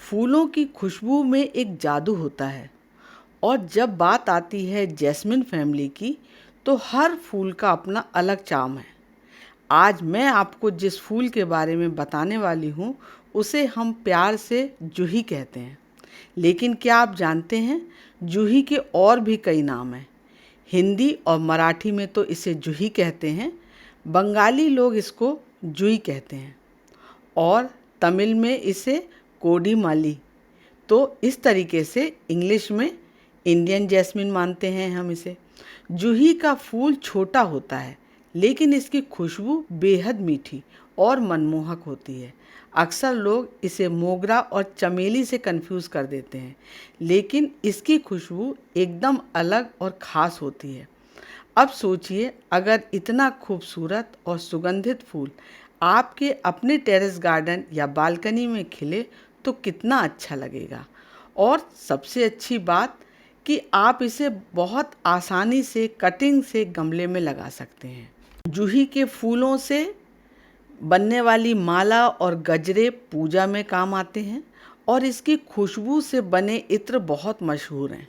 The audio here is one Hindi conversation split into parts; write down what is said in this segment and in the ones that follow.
फूलों की खुशबू में एक जादू होता है और जब बात आती है जैस्मिन फैमिली की तो हर फूल का अपना अलग चार्म है। आज मैं आपको जिस फूल के बारे में बताने वाली हूँ उसे हम प्यार से जूही कहते हैं। लेकिन क्या आप जानते हैं जूही के और भी कई नाम हैं। हिंदी और मराठी में तो इसे जूही कहते हैं, बंगाली लोग इसको जुई कहते हैं और तमिल में इसे कोडी माली। तो इस तरीके से इंग्लिश में इंडियन जैस्मिन मानते हैं हम इसे। जूही का फूल छोटा होता है लेकिन इसकी खुशबू बेहद मीठी और मनमोहक होती है। अक्सर लोग इसे मोगरा और चमेली से कंफ्यूज कर देते हैं, लेकिन इसकी खुशबू एकदम अलग और ख़ास होती है। अब सोचिए, अगर इतना खूबसूरत और सुगंधित फूल आपके अपने टेरेस गार्डन या बालकनी में खिले तो कितना अच्छा लगेगा। और सबसे अच्छी बात कि आप इसे बहुत आसानी से कटिंग से गमले में लगा सकते हैं। जूही के फूलों से बनने वाली माला और गजरे पूजा में काम आते हैं और इसकी खुशबू से बने इत्र बहुत मशहूर हैं।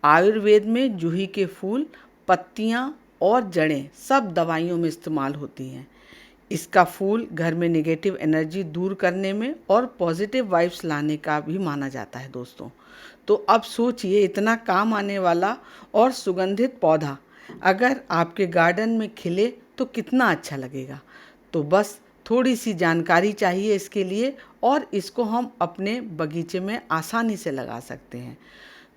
आयुर्वेद में जूही के फूल, पत्तियाँ और जड़ें सब दवाइयों में इस्तेमाल होती हैं। इसका फूल घर में नेगेटिव एनर्जी दूर करने में और पॉजिटिव वाइब्स लाने का भी माना जाता है दोस्तों। तो अब सोचिए, इतना काम आने वाला और सुगंधित पौधा अगर आपके गार्डन में खिले तो कितना अच्छा लगेगा। तो बस थोड़ी सी जानकारी चाहिए इसके लिए और इसको हम अपने बगीचे में आसानी से लगा सकते हैं।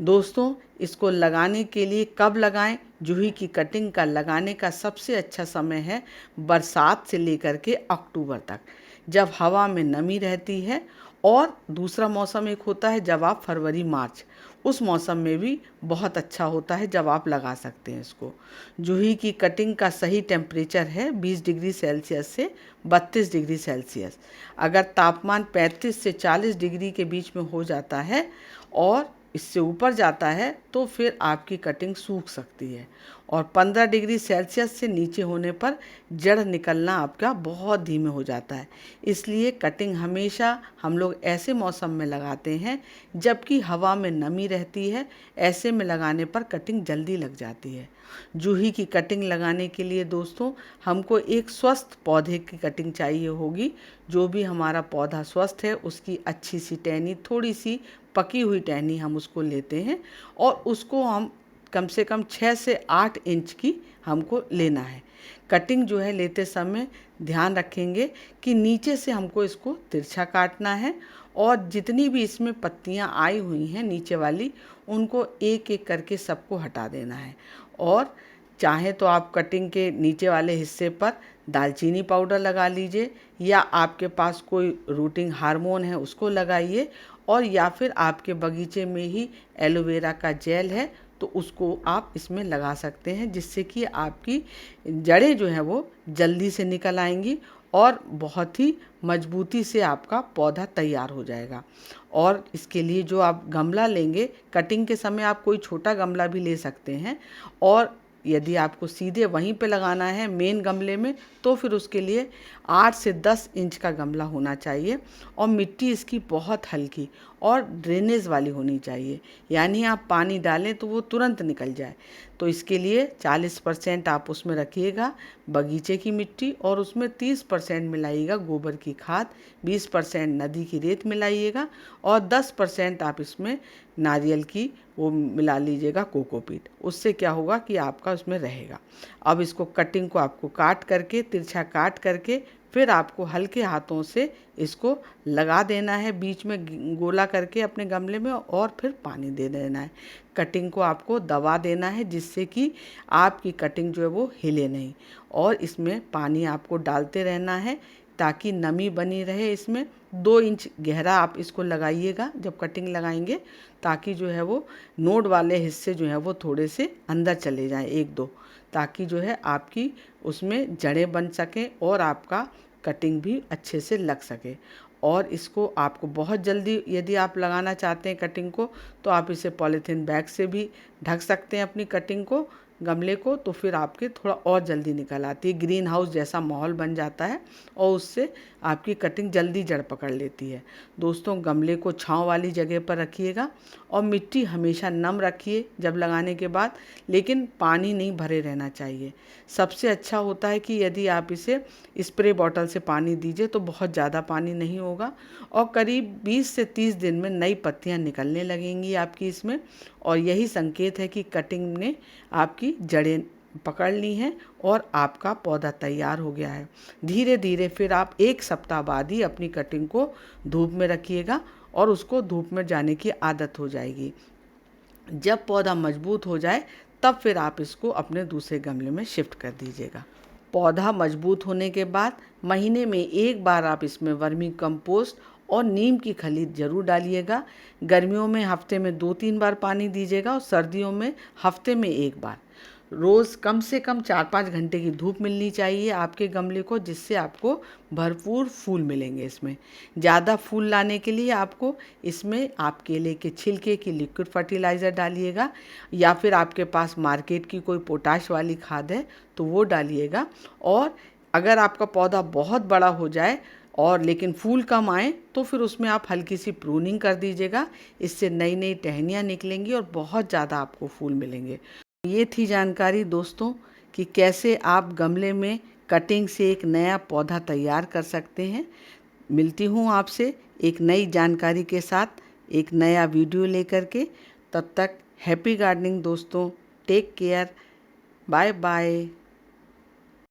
दोस्तों, इसको लगाने के लिए कब लगाएं? जूही की कटिंग का लगाने का सबसे अच्छा समय है बरसात से लेकर के अक्टूबर तक, जब हवा में नमी रहती है। और दूसरा मौसम एक होता है जब आप फरवरी मार्च, उस मौसम में भी बहुत अच्छा होता है जब आप लगा सकते हैं इसको। जूही की कटिंग का सही टेम्परेचर है 20 डिग्री सेल्सियस से 32 डिग्री सेल्सियस। अगर तापमान 35 से 40 डिग्री के बीच में हो जाता है और इससे ऊपर जाता है तो फिर आपकी कटिंग सूख सकती है। और 15 डिग्री सेल्सियस से नीचे होने पर जड़ निकलना आपका बहुत धीमे हो जाता है। इसलिए कटिंग हमेशा हम लोग ऐसे मौसम में लगाते हैं जबकि हवा में नमी रहती है। ऐसे में लगाने पर कटिंग जल्दी लग जाती है। जूही की कटिंग लगाने के लिए दोस्तों हमको एक स्वस्थ पौधे की कटिंग चाहिए होगी। जो भी हमारा पौधा स्वस्थ है उसकी अच्छी सी टहनी, थोड़ी सी पकी हुई टहनी हम उसको लेते हैं और उसको हम कम से कम 6 से 8 इंच की हमको लेना है। कटिंग जो है लेते समय ध्यान रखेंगे कि नीचे से हमको इसको तिरछा काटना है और जितनी भी इसमें पत्तियां आई हुई हैं नीचे वाली, उनको एक एक करके सबको हटा देना है। और चाहे तो आप कटिंग के नीचे वाले हिस्से पर दालचीनी पाउडर लगा लीजिए, या आपके पास कोई रूटिंग हार्मोन है उसको लगाइए, और या फिर आपके बगीचे में ही एलोवेरा का जेल है तो उसको आप इसमें लगा सकते हैं, जिससे कि आपकी जड़ें जो हैं वो जल्दी से निकल आएंगी और बहुत ही मजबूती से आपका पौधा तैयार हो जाएगा। और इसके लिए जो आप गमला लेंगे, कटिंग के समय आप कोई छोटा गमला भी ले सकते हैं। और यदि आपको सीधे वहीं पे लगाना है मेन गमले में, तो फिर उसके लिए 8 से 10 इंच का गमला होना चाहिए और मिट्टी इसकी बहुत हल्की और ड्रेनेज वाली होनी चाहिए, यानी आप पानी डालें तो वो तुरंत निकल जाए। तो इसके लिए 40% आप उसमें रखिएगा बगीचे की मिट्टी और उसमें 30% मिलाइएगा गोबर की खाद, 20% नदी की रेत मिलाइएगा और 10% आप इसमें नारियल की वो मिला लीजिएगा कोकोपीट। उससे क्या होगा कि आपका उसमें रहेगा। अब इसको कटिंग को आपको काट करके, तिरछा काट करके, फिर आपको हल्के हाथों से इसको लगा देना है बीच में गोला करके अपने गमले में, और फिर पानी दे देना है। कटिंग को आपको दबा देना है जिससे कि आपकी कटिंग जो है वो हिले नहीं, और इसमें पानी आपको डालते रहना है ताकि नमी बनी रहे। इसमें 2 इंच गहरा आप इसको लगाइएगा जब कटिंग लगाएंगे, ताकि जो है वो नोड वाले हिस्से जो हैं वो थोड़े से अंदर चले जाएं, 1-2, ताकि जो है आपकी उसमें जड़ें बन सकें और आपका कटिंग भी अच्छे से लग सके। और इसको आपको बहुत जल्दी यदि आप लगाना चाहते हैं कटिंग को, तो आप इसे पॉलीथीन बैग से भी ढक सकते हैं अपनी कटिंग को, गमले को तो फिर आपके थोड़ा और जल्दी निकल आती है, ग्रीन हाउस जैसा माहौल बन जाता है और उससे आपकी कटिंग जल्दी जड़ पकड़ लेती है। दोस्तों, गमले को छांव वाली जगह पर रखिएगा और मिट्टी हमेशा नम रखिए जब लगाने के बाद, लेकिन पानी नहीं भरे रहना चाहिए। सबसे अच्छा होता है कि यदि आप इसे स्प्रे बॉटल से पानी दीजिए तो बहुत ज़्यादा पानी नहीं होगा और करीब 20 से 30 दिन में नई पत्तियां निकलने लगेंगी आपकी इसमें, और यही संकेत है कि कटिंग ने आपकी जड़ें पकड़ ली हैं और आपका पौधा तैयार हो गया है। धीरे धीरे फिर आप 1 सप्ताह बाद ही अपनी कटिंग को धूप में रखिएगा और उसको धूप में जाने की आदत हो जाएगी। जब पौधा मजबूत हो जाए तब फिर आप इसको अपने दूसरे गमले में शिफ्ट कर दीजिएगा। पौधा मजबूत होने के बाद महीने में 1 बार आप इसमें वर्मी कंपोस्ट और नीम की खली ज़रूर डालिएगा। गर्मियों में हफ्ते में 2-3 बार पानी दीजिएगा और सर्दियों में हफ्ते में 1 बार। रोज़ कम से कम 4-5 घंटे की धूप मिलनी चाहिए आपके गमले को, जिससे आपको भरपूर फूल मिलेंगे इसमें। ज़्यादा फूल लाने के लिए आपको इसमें आप केले के छिलके की लिक्विड फर्टिलाइज़र डालिएगा, या फिर आपके पास मार्केट की कोई पोटाश वाली खाद है तो वो डालिएगा। और अगर आपका पौधा बहुत बड़ा हो जाए और लेकिन फूल कम आए तो फिर उसमें आप हल्की सी प्रूनिंग कर दीजिएगा। इससे नई नई टहनियाँ निकलेंगी और बहुत ज़्यादा आपको फूल मिलेंगे। ये थी जानकारी दोस्तों कि कैसे आप गमले में कटिंग से एक नया पौधा तैयार कर सकते हैं। मिलती हूँ आपसे एक नई जानकारी के साथ, एक नया वीडियो लेकर के। तब तक हैप्पी गार्डनिंग दोस्तों, टेक केयर, बाय बाय।